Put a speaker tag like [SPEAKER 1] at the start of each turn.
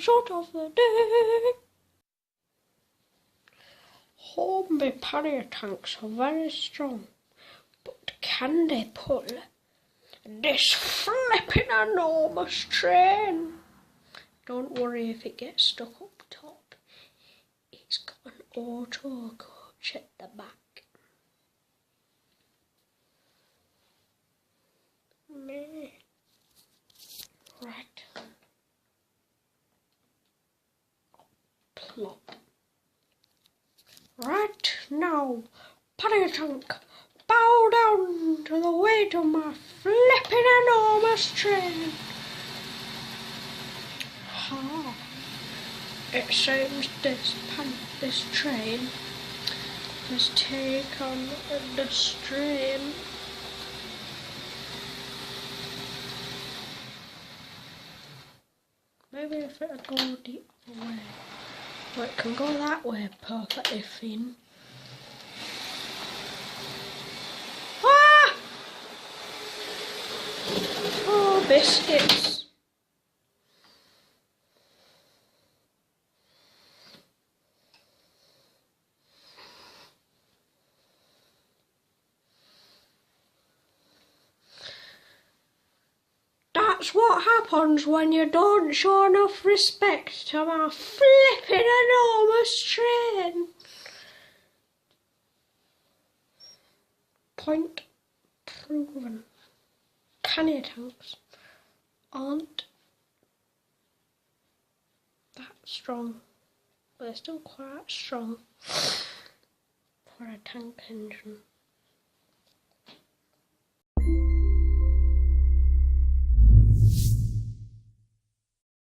[SPEAKER 1] shot of the day. Hornby pannier tanks are very strong, but can they pull this flipping enormous train? Don't worry if it gets stuck up top. It's got an auto coach at the back. Right. Plop. Right now, pannier tank, bow down to the weight of my flipping enormous train. Ha! It seems this train has taken the strain. Maybe if it would go the other way. Well, it can go that way perfectly fine. Ah! Oh, biscuits. That's what happens when you don't show enough respect to my flipping enormous train. Point proven. Pannier tanks aren't that strong, but they're still quite strong for a tank engine.